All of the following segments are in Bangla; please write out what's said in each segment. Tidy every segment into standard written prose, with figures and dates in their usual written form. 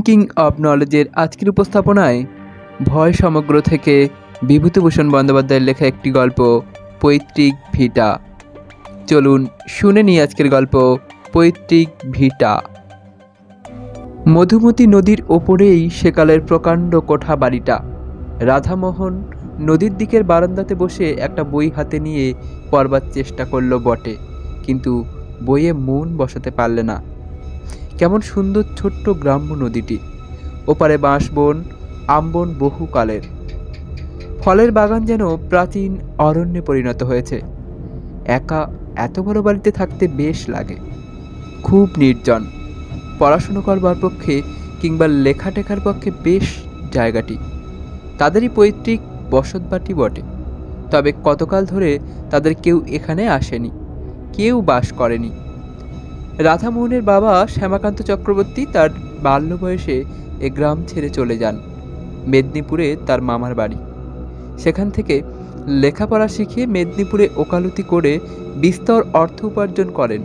কিং অব নলেজের আজকের উপস্থাপনায় ভয় সমগ্র থেকে বিভূতিভূষণ বন্দ্যোপাধ্যায়ের লেখা একটি গল্প পৈতৃক ভিটা। চলুন শুনে নিই আজকের গল্প পৈতৃক ভিটা। মধুমতি নদীর ওপরেই সেকালের প্রকাণ্ড কোঠা বাড়িটা। রাধামোহন নদীর দিকের বারান্দাতে বসে একটা বই হাতে নিয়ে পড়বার চেষ্টা করলো বটে, কিন্তু বইয়ে মন বসাতে পারলে না। কেমন সুন্দর ছোট্ট গ্রাম্য নদীটি, ওপারে বাঁশবন আমবন বহুকালের, ফলের বাগান যেন প্রাচীন অরণ্যে পরিণত হয়েছে। একা এত বড় বাড়িতে থাকতে বেশ লাগে, খুব নির্জন। পড়াশুনো করবার পক্ষে কিংবা লেখাটেখার পক্ষে বেশ জায়গাটি। তাদেরই পৈতৃক বসতবাটি বটে, তবে কতকাল ধরে তাদের কেউ এখানে আসেনি, কেউ বাস করেনি। রাধামোহনের বাবা শ্যামাকান্ত চক্রবর্তী তার বাল্য বয়সে এ গ্রাম ছেড়ে চলে যান মেদিনীপুরে তার মামার বাড়ি। সেখান থেকে লেখাপড়া শিখিয়ে মেদিনীপুরে ওকালতি করে বিস্তর অর্থ উপার্জন করেন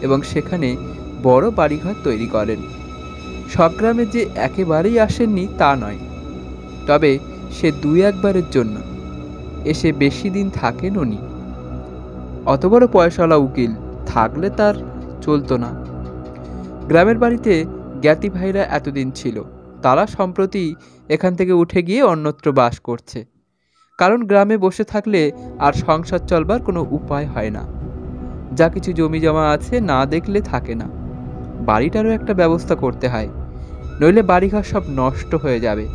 এবং সেখানে বড় বাড়িঘর তৈরি করেন। সব গ্রামে যে একেবারেই আসেননি তা নয়, তবে সে দুই একবারের জন্য এসে বেশি দিন থাকেন উনি। অত বড় পয়সাওয়ালা উকিল থাকলে তার চলতো না। গ্রামের বাড়িতে জ্ঞাতি ভাইরা এতদিন ছিল, তারা সম্প্রতি এখান থেকে উঠে গিয়ে অন্যত্র বাস করছে। কারণ গ্রামে বসে থাকলে আর সংসার চলবার কোনো উপায় হয় না। যা কিছু জমি জমা আছে না দেখলে থাকে না। বাড়িটারও একটা ব্যবস্থা করতে হয়, নইলে বাড়িঘর সব নষ্ট হয়ে যাবে।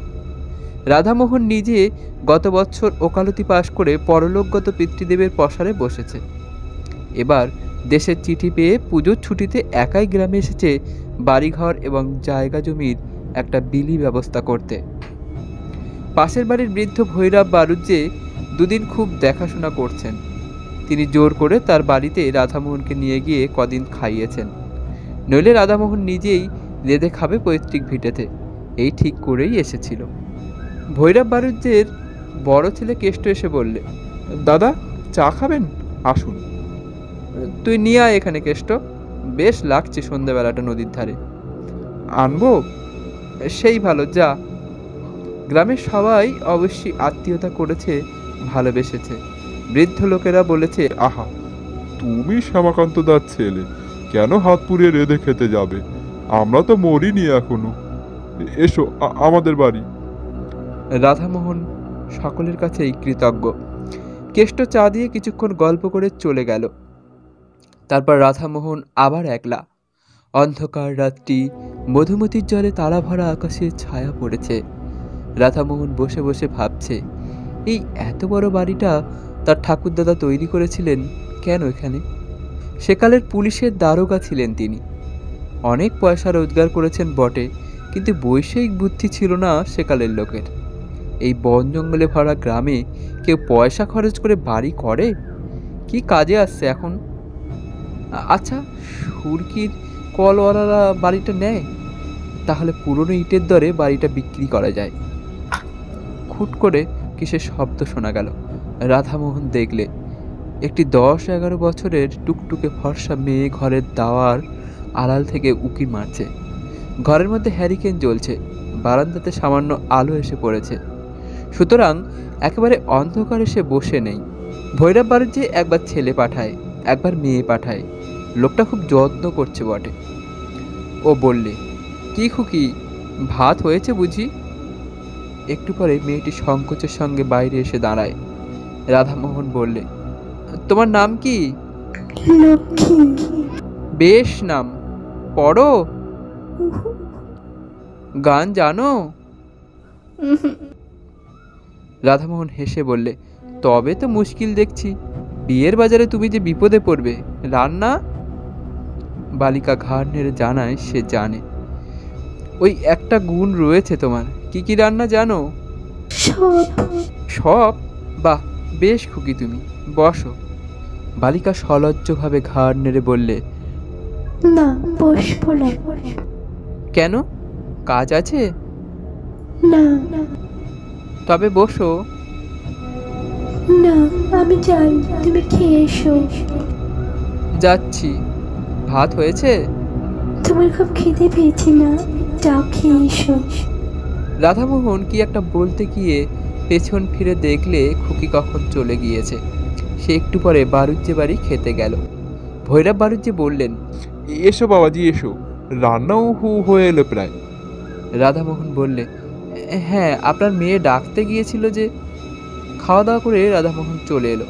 রাধামোহন নিজে গত বছর ওকালতি পাশ করে পরলোকগত পিতৃদেবের পসারে বসেছে। এবার দেশের চিঠি পেয়ে পুজোর ছুটিতে একাই গ্রামে এসেছে বাড়িঘর এবং জায়গা জমির একটা বিলি ব্যবস্থা করতে। পাশের বাড়ির বৃদ্ধ ভৈরব বাড়ুজ্যে দুদিন খুব দেখাশোনা করছেন। তিনি জোর করে তার বাড়িতে রাধামোহনকে নিয়ে গিয়ে কদিন খাইয়েছেন, নইলে রাধামোহন নিজেই রেঁধে খাবে পৈতৃক ভিটেতে, এই ঠিক করেই এসেছিল। ভৈরব বাড়ুজ্যের বড় ছেলে কেষ্ট এসে বললে, দাদা চা খাবেন? আসুন। তুই নিয়ে আয় এখানে কেষ্ট, বেশ লাগছে সন্ধ্যাবেলাটা নদীর ধারে। আনবো? সেই ভালো, যা। গ্রামের সবাই অবশ্যই আত্মীয়তা করেছে, ভালোবেসেছে। বৃদ্ধ লোকেরা বলেছে, আহা, তুমি শ্যামাকান্ত দার ছেলে, কেন হাত পুড়িয়ে রেঁধে খেতে যাবে? আমরা তো মরিনি এখনো। এসো আমাদের বাড়ি। রাধামোহন সকলের কাছেই কৃতজ্ঞ। কেষ্ট চা দিয়ে কিছুক্ষণ গল্প করে চলে গেল। তারপর রাধামোহন আবার একলা। অন্ধকার রাত্রি, মধুমতির জলে তারা ভরা আকাশে ছায়া পড়েছে। রাধামোহন বসে বসে ভাবছে, এই এত বড় বাড়িটা তার ঠাকুরদাদা তৈরি করেছিলেন কেন এখানে? সেকালের পুলিশের দারোগা ছিলেন তিনি। অনেক পয়সা রোজগার করেছেন বটে, কিন্তু বৈষয়িক বুদ্ধি ছিল না সেকালের লোকের। এই বন জঙ্গলে ভরা গ্রামে কেউ পয়সা খরচ করে বাড়ি করে? কি কাজে আসছে এখন? আচ্ছা, সুরকির কলওয়ালারা বাড়িটা নেয়, তাহলে পুরনো ইটের দরে বাড়িটা বিক্রি করা যায়। খুট করে কিসের শব্দ শোনা গেল। রাধামোহন দেখলে একটি 10-11 বছরের টুকটুকে ফর্সা মেয়ে ঘরের দাওয়ার আড়াল থেকে উকি মারছে। ঘরের মধ্যে হ্যারিকেন জ্বলছে, বারান্দাতে সামান্য আলো এসে পড়েছে, সুতরাং একেবারে অন্ধকারে সে বসে নেই। ভৈরব বাড়ুজ্যে একবার ছেলে পাঠায়, একবার মেয়ে পাঠায়। লোকটা খুব যত্ন করছে বটে। ও বললে, কি খুকি, ভাত হয়েছে বুঝি? একটু পরে মেয়েটি সংকোচের সঙ্গে বাইরে এসে দাঁড়ায়। রাধামোহন বললে, তোমার নাম কি? বেশ নাম, পড়ো? গান জানো? রাধামোহন হেসে বললে, তবে তো মুশকিল দেখছি। বিয়ের বাজারে তুমি যে বিপদে পড়বে। রান্না? বালিকা ঘাড় নেড়ে জানায় সে জানে। ওই একটা গুণ রয়েছে তোমার, কি কি রান্না জানো? সব? বাহ, বেশ খুকি, তুমি বসো। বালিকা সলজ্জভাবে ঘাড় নেড়ে বললে, না, বসবো না। কেন, কাজ আছে? না। তবে বসো। না, আমি যাই, তুমি খেয়ে এসো। যাচ্ছি। ভাত হয়েছে? তোমার খুব খিদে পেয়েছি না? যাও খেয়ে এসো। রাধামোহন কি একটা বলতে গিয়ে পেছন ফিরে দেখলে খুকি কখন চলে গিয়েছে। সে একটু পরে বাড়ুজ্যে বাড়ি খেতে গেল। ভৈরব বাড়ুজ্যে বললেন, এসো বাবাজি এসো, রান্নাও হয়ে এলো প্রায়। রাধামোহন বললে, হ্যাঁ, আপনার মেয়ে ডাকতে গিয়েছিল যে। খাওয়া দাওয়া করে রাধামোহন চলে এলো।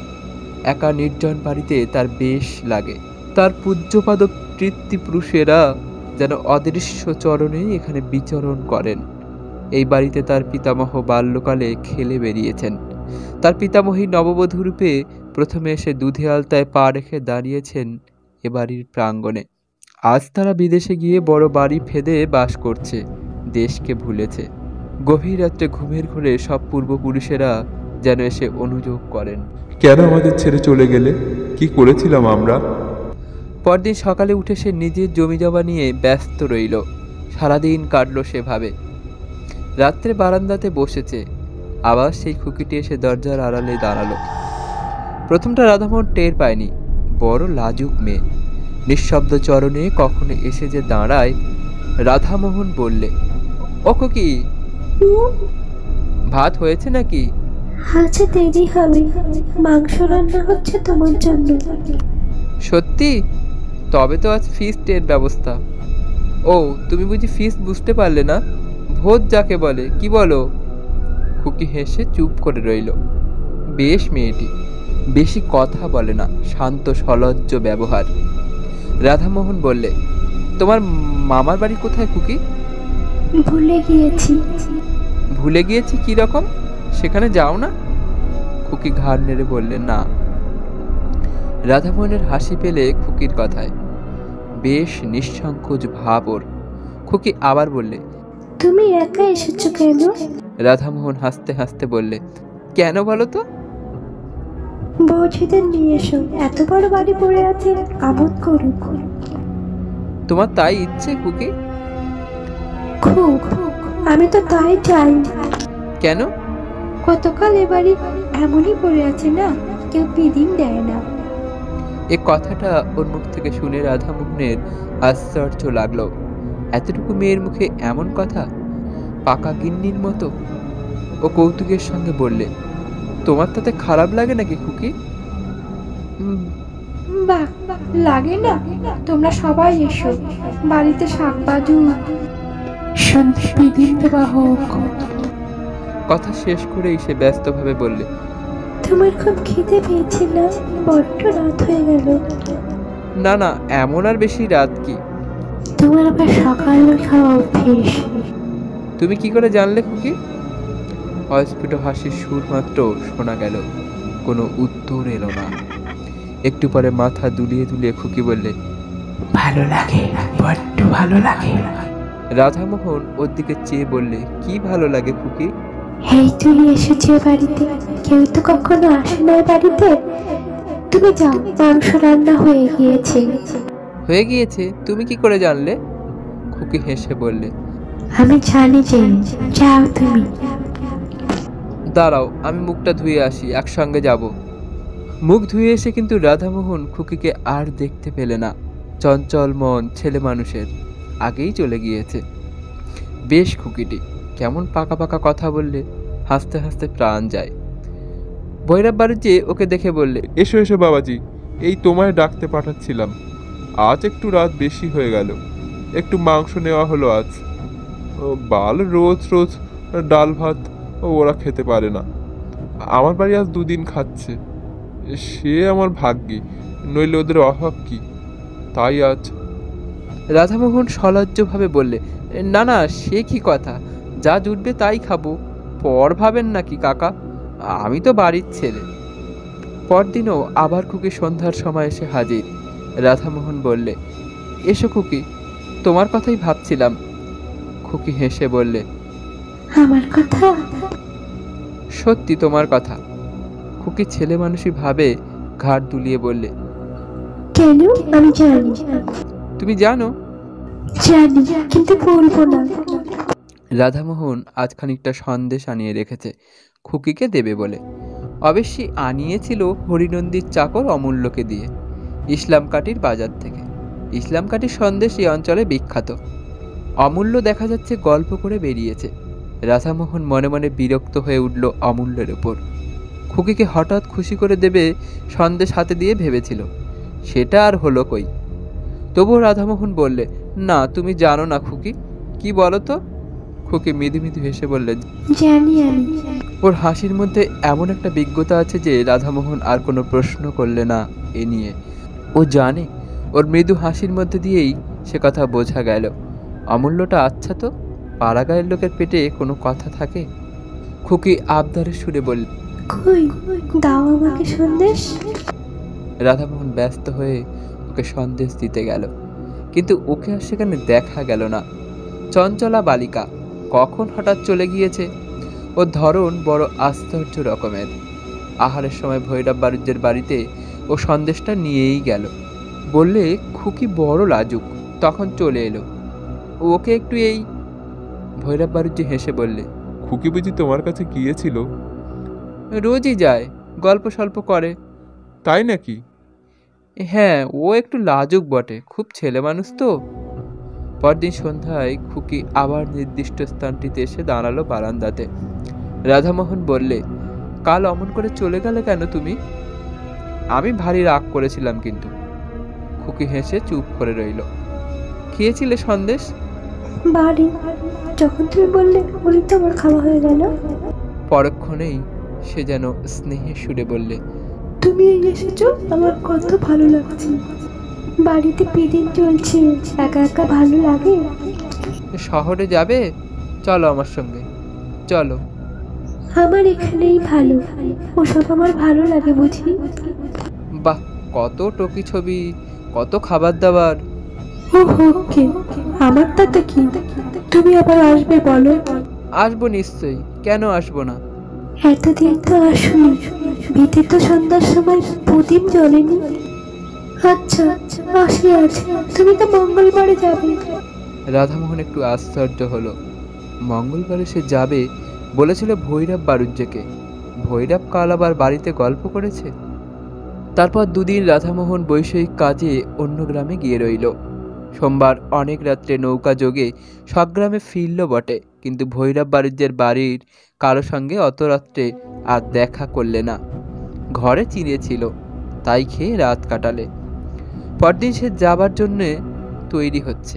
একা নির্জন বাড়িতে তার বেশ লাগে। তার পূজ্যপাদ পিতৃপুরুষেরা যেন অদৃশ্য চরণে এখানে বিচরণ করেন। এই বাড়িতে তার পিতামহ বাল্যকালে খেলে বেরিয়েছেন। তার পিতামহী নববধূ রূপে প্রথমে এসে দুধে আলতায় পা রেখে দাঁড়িয়েছেন এ বাড়ির প্রাঙ্গণে। আজ তারা বিদেশে গিয়ে বড় বাড়ি ফেদে বাস করছে, দেশকে ভুলেছে। গভীর রাত্রে ঘুমের ঘোরে সব পূর্বপুরুষেরা যেন এসে অনুযোগ করেন। কেন আমাদের ছেড়ে চলে গেলে? কি করেছিলাম আমরা? পরদিন সকালে উঠে সে নিজের জমি জমা নিয়ে ব্যস্ত রইল। সারাদিন কাটল সেভাবে। রাত্রে বারান্দাতে বসেছে, আবার সেই খুকিটি এসে দরজার আড়ালে দাঁড়ালো। প্রথমটা রাধামোহন টের পায়নি। বড় লাজুক মেয়ে, নিঃশব্দ চরণে কখনো এসে যে দাঁড়ায়। রাধামোহন বললে, ও খুকি, ভাত হয়েছে নাকি? আচ্ছা, দেরি হবে, মাংস রান্না হচ্ছে তোমার জন্য। সত্যি? তবে তো আজ ফিস্টের ব্যবস্থা। ও, তুমি বুঝি ফিস্ট বুঝতে পারলে না? ভোজ যাকে বলে, কি বলো? খুকি হেসে চুপ করে রইল। বেশ মেয়েটি, বেশি কথা বলে না, শান্ত সলজ্জ ব্যবহার। রাধামোহন বললে, তোমার মামার বাড়ি কোথায় খুকি? ভুলে গিয়েছি। ভুলে গিয়েছি কি রকম? সেখানে যাও না? খুকি ঘাড় নেড়ে বললে, না। রাধামোহনের হাসি পেলে খুকির কথায়। বেশ নিঃসংকোচ ভাব ওর। খুকি আবার বললে, তুমি একা এসেছো কেন? রাধামোহন হাসতে হাসতে বললে, কেন বলো তো? বৌঝিদের নিয়ে এসো, এত বড় বাড়ি পড়ে আছে, আমোদ করুক। তোমার তাই ইচ্ছে খুকি? খুব, আমি তো তাই চাই। কেন? গতকাল এ বাড়ি এমনই পড়ে আছে না, কেউ পিদিম দেয় না। এ কথাটা ওর মুখ থেকে শুনে রাধামোহনের আশ্চর্য লাগলো। এতটুকু মেয়ের মুখে এমন কথা, পাকা গিন্নির মতো। ও কৌতুকের সঙ্গে বললে, তোমার তাতে খারাপ লাগে নাকি খুকি? বাহ, লাগে না? তোমরা সবাই এসো, বাড়িতে শাকবাজু সন্ধে পিদিম দেওয়া হোক। কথা শেষ করেই সে ব্যস্তভাবে বললে, তোমার খুব খিদে পেয়েছে না? বড্ড রাত হয়ে গেল। না না, এমন আর বেশি রাত কি? তোমার আবার সকালে খাওয়া অভ্যেস। তুমি কি করে জানলে খুকি? অস্ফুট হাসির সুর মাত্র শোনা গেল, কোনো উত্তর এলো না। একটু পরে মাথা দুলিয়ে দুলিয়ে খুকি বললে, ভালো লাগে, বড্ড ভালো লাগে। রাধামোহন ওর দিকে চেয়ে বললে, কি ভালো লাগে খুকি? এই তুমি এসেছো বাড়িতে, কেউ তো কখনো আসে না বাড়িতে। তুমি যাও, মাংস রান্না হয়ে গিয়েছে। হয়ে গিয়েছে? তুমি কি করে জানলে? খুকি হেসে বললে, আমি জানি যে। যাও তুমি। দাঁড়াও, আমি মুখটা ধুয়ে আসি, একসঙ্গে যাব। মুখ ধুয়ে এসে কিন্তু রাধামোহন খুকিকে আর দেখতে পেলে না। চঞ্চল মন ছেলে মানুষের, আগেই চলে গিয়েছে। বেশ খুকিটি, কেমন পাকা পাকা কথা বললে, হাসতে হাসতে প্রাণ যায়। ভৈরব বাড়ুজ্যে ওকে দেখে বললে, এসো এসো বাবাজি, এই তোমায় ডাকতে পাঠাচ্ছিলাম। আজ একটু রাত বেশি হয়ে গেল, একটু মাংস নেওয়া হলো আজ। বাল রোজ রোজ ডাল ভাত ওরা খেতে পারে না। আমার বাড়ি আজ দুদিন খাচ্ছে, সে আমার ভাগ্যে, নইলে ওদের অভাব কি। তাই আজ। রাধামোহন সলজ্জভাবে বললে, না না, সে কি কথা, যা জুটবে তাই খাবো, পর ভাবেন নাকি কাকা, আমি তো বাড়ির ছেলে। পরদিনও আবার খুকি সন্ধ্যার সময় এসে হাজির। রাধামোহন বললে, এসো খুকি, তোমার কথাই ভাবছিলাম। খুকি হেসে বললে, আমার কথা? সত্যি তোমার কথা। খুকি ছেলে মানুষই ভাবে, ঘাড় দুলিয়ে বললে, কেন? আমি জানি। তুমি জানো? জানি, কিন্তু বলবো না। রাধামোহন আজ খানিকটা সন্দেশ আনিয়ে রেখেছে খুকিকে দেবে বলে। অবশ্যই আনিয়েছিল হরিনন্দীর চাকর অমূল্যকে দিয়ে, ইসলামকাঠির বাজার থেকে। ইসলামকাঠির সন্দেশ এই অঞ্চলে বিখ্যাত। অমূল্য দেখা যাচ্ছে গল্প করে বেরিয়েছে। রাধামোহন মনে মনে বিরক্ত হয়ে উঠল অমূল্যের ওপর। খুকিকে হঠাৎ খুশি করে দেবে সন্দেশ হাতে দিয়ে ভেবেছিল, সেটা আর হলো কই। তবুও রাধামোহন বললে, না তুমি জানো না খুকি। কি বলো তো? খুকি মৃদু মৃদু হেসে বললে, জানি আমি। ওর হাসির মধ্যে এমন একটা বিজ্ঞতা আছে যে রাধামোহন আর কোনো প্রশ্ন করলে না এ নিয়ে। ও জানে, ওর মৃদু হাসির মধ্যে দিয়েই সে কথা বোঝা গেল। অমূল্যটা আচ্ছা তো, পাড়া গায়ের লোকের পেটে কোনো কথা থাকে? খুকি আবদারের সুরে বলল, কই, দাও আমাকে সন্দেশ। রাধামোহন ব্যস্ত হয়ে ওকে সন্দেশ দিতে গেল, কিন্তু ওকে আর সেখানে দেখা গেল না। চঞ্চলা বালিকা কখন হঠাৎ চলে গিয়েছে। ওর ধরন বড় আশ্চর্য রকমের। আহারের সময় ভৈরব বাড়ুজ্যের বাড়িতে ও সন্দেশটা নিয়েই গেল। বললে খুকি বড় লাজুক, তখন চলে এলো। ওকে একটু এই। ভৈরব বাড়ুজ্য হেসে বললে, খুকি বুঝি তোমার কাছে গিয়েছিল? রোজই যায়, গল্প স্বল্প করে। তাই নাকি? হ্যাঁ, ও একটু লাজুক বটে, খুব ছেলে মানুষ তো। পরদিন সন্ধ্যায় খুকি আবার নির্দিষ্ট স্থানটিতে এসে দাঁড়ালো বারান্দাতে। রাধামোহন বললে, কাল অমন করে চলে গেলে কেন তুমি? আমি ভারী রাগ করেছিলাম কিন্তু। খুকি হেসে চুপ করে রইল। খেয়েছিলে সন্দেশ? বাড়ি, যখন তুমি বললে উনি তো আমার খাওয়া হয়ে গেল। পরক্ষণেই সে যেন স্নেহের সুরে বললে, তুমি এসেছো, আমার কত ভালো লাগছে। বাড়িতে পিদিন চলছে, একা একা ভালো লাগে। শহরে যাবে? চলো আমার সঙ্গে, চলো। আমার এখানেই ভালো, ওসব আমার ভালো লাগে বুঝি। বাহ, কত টকি ছবি, কত খাবার দাবার। ও হোকে, আমার তাতে কি? তুমি আবার আসবে বলো? আসবো নিশ্চয়ই, কেন আসবো না। এতদিন তো আসুনি, ভিতে তো সন্ধ্যার সময় প্রদীপ জ্বলেনি। আচ্ছা আসি আজ, তুমি তো মঙ্গলবারে যাবে। রাধামোহন একটু আশ্চর্য হলো। মঙ্গলবারে সে যাবে বলেছিল ভৈরব বাড়ুজ্যকে। ভৈরব কাল আবার বাড়িতে গল্প করেছে। তারপর দুদিন রাধামোহন বৈষয়িক কাজে অন্য গ্রামে গিয়ে রইল। সোমবার অনেক রাত্রে নৌকা যোগে সব গ্রামে ফিরল বটে, কিন্তু ভৈরব বাড়ুজ্যের বাড়ির কারো সঙ্গে অত রাত্রে আর দেখা করলে না। ঘরে চিড়ে ছিল, তাই খেয়ে রাত কাটালে। পরদিন সে যাবার জন্যে তৈরি হচ্ছে।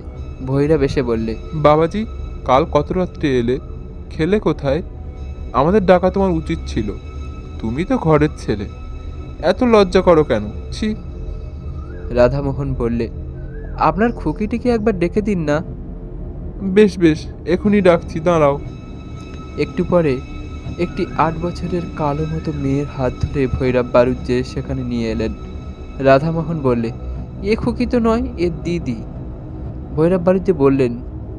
ভৈরব এসে বললে, বাবাজি, কাল কত রাত্রে এলে? খেলে কোথায়? আমাদের ডাকা তোমার উচিত ছিল। তুমি তো ঘরের ছেলে, এত লজ্জা করো কেন? ছি। রাধামোহন বললে, আপনার খুকিটিকে একবার ডেকে দিন না। বেশ বেশ, এখনই ডাকছি, দাঁড়াও। একটু পরে একটি 8 বছরের কালো মতো মেয়ের হাত ধরে ভৈরব বাড়ুজ্যে সেখানে নিয়ে এলেন। রাধামোহন বললে, এ খুকি তো নয়, এ দিদি। ভৈরব বাড়ুজ্যে বললেন,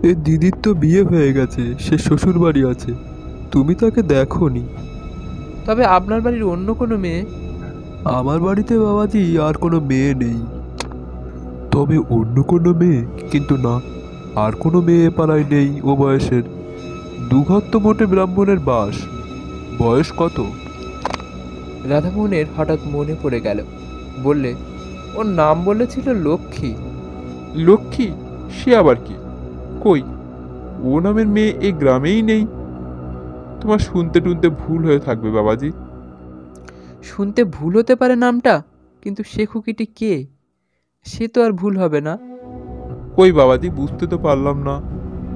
এ দিদির তো বিয়ে হয়ে গেছে, সে শ্বশুর বাড়ি আছে, তুমি তাকে দেখোনি। তবে আপনার বাড়ির অন্য কোনো মেয়ে? আমার বাড়িতে বাবাজি আর কোনো মেয়ে নেই। তবে অন্য কোনো মেয়ে? কিন্তু না, আর কোনো মেয়ে এ পাড়ায় নেই ও বয়সের। দুঘর তো মোটে ব্রাহ্মণের বাস। বয়স কত? রাধামোহনের হঠাৎ মনে পড়ে গেল। বললে, ওর নাম বলেছিল লক্ষ্মী। লক্ষ্মী? সে আবার কি? কই, ও নামের মেয়ে এই গ্রামেই নেই। তোমার শুনতে টুনতে ভুল হয়ে থাকবে বাবাজি। শুনতে ভুল হতে পারে নামটা, কিন্তু সে খুকিটি কে? সে তো আর ভুল হবে না। কই বাবাজি, বুঝতে তো পারলাম না।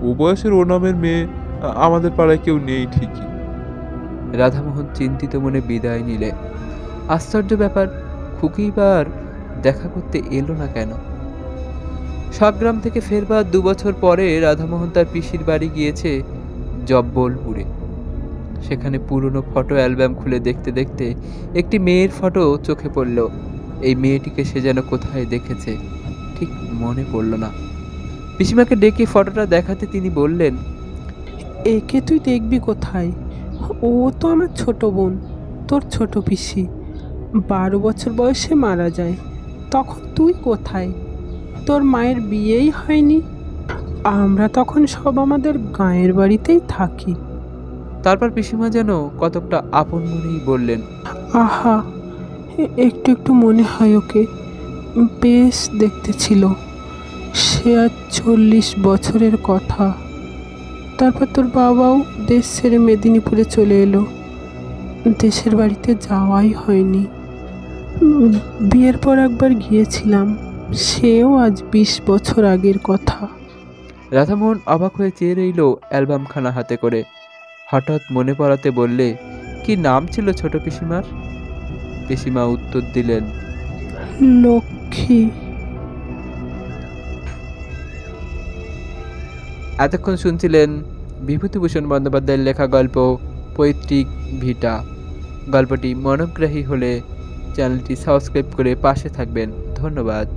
ও বয়সের ও নামের মেয়ে আমাদের পাড়ায় কেউ নেই ঠিকই। রাধামোহন চিন্তিত মনে বিদায় নিলে। আশ্চর্য ব্যাপার, খুকি বার দেখা করতে এলো না কেন? সাগ্রাম থেকে ফেরবার 2 বছর পরে রাধামোহন তার পিসির বাড়ি গিয়েছে জব্বলপুরে। সেখানে পুরনো ফটো অ্যালবাম খুলে দেখতে দেখতে একটি মেয়ের ফটো চোখে পড়ল। এই মেয়েটিকে সে যেন কোথায় দেখেছে, ঠিক মনে পড়ল না। পিসিমাকে ডেকে ফটোটা দেখাতে তিনি বললেন, একে তুই দেখবি কোথায়? ও তো আমার ছোট বোন, তোর ছোট পিসি। 12 বছর বয়সে মারা যায়, তখন তুই কোথায়? তোর মায়ের বিয়েই হয়নি। আমরা তখন সব আমাদের গাঁয়ের বাড়িতেই থাকি। তারপর পিসিমা যেন কতকটা আপন মনেই বললেন, আহা, একটু একটু মনে হয় ওকে, বেশ দেখতে ছিল। সে আজ 40 বছরের কথা। তারপর তোর বাবাও দেশ ছেড়ে মেদিনীপুরে চলে এলো। দেশের বাড়িতে যাওয়াই হয়নি। বিয়ের পর একবার গিয়েছিলাম, সেও আজ 20 বছর আগের কথা। রাধামোহন অবাক হয়ে চেয়ে রইল অ্যালবামখানা হাতে করে। হঠাৎ মনে পড়াতে বললে, কি নাম ছিল ছোট পিসিমার? পিসিমা উত্তর দিলেন, লক্ষ্মী। এতক্ষণ শুনছিলেন বিভূতিভূষণ বন্দ্যোপাধ্যায়ের লেখা গল্প পৈতৃক ভিটা। গল্পটি মনোগ্রাহী হলে চ্যানেলটি সাবস্ক্রাইব করে পাশে থাকবেন। ধন্যবাদ।